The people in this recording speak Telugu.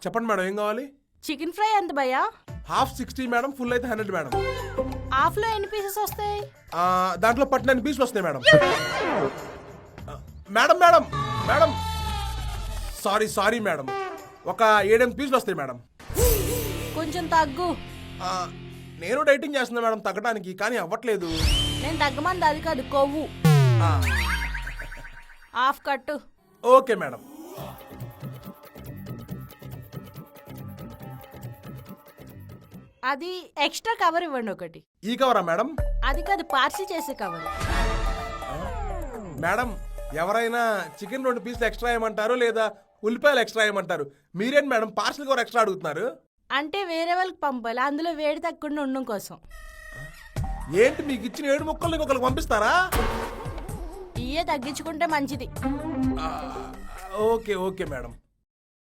చెప్పండి మేడం ఏం కావాలి? చికెన్ ఫ్రై ఎంత భయ్యా? హాఫ్ 60 మేడం, ఫుల్ అయితే 100 మేడం. హాఫ్ లో ఎన్ని పీసెస్ వస్తాయి? దాంట్లో 19 పీసులు వస్తాయి madam. Madam madam madam sorry madam, ఒక 7-8 పీసులు వస్తాయి మేడం. కొంచెం తగ్గు. నేను డైటింగ్ చేస్తున్నా మేడం తగ్గడానికి, కానీ అవ్వట్లేదు. నేను తగ్గమంది అది కాదు, కొవ్వు. హాఫ్ కట్టు. Okay madam. అది ఎక్స్ట్రా కవర్ ఇవ్వండి ఒకటి. ఈ కవరా మేడం? అది కాదు, పార్సిల్ చేసే కవర్. మేడం ఎవరైనా చికెన్ 2 పీసులు ఎక్స్ట్రా ఏమంటారు లేదా ఉల్లిపాయలు ఎక్స్ట్రా ఏమంటారు, మీరేంటి మేడం పార్సిల్ కవర్ ఎక్స్ట్రా అడుగుతున్నారు? అంటే వేరే వాళ్ళకి పంపాలి, అందులో వేడి తగ్గకుండా ఉండడం కోసం. ఏంటి మీకు ఇచ్చిన 7 ముక్కలు ఇంకొకరికి పంపిస్తారా? ఇయే తగ్గించుకుంటే మంచిది. Okay madam.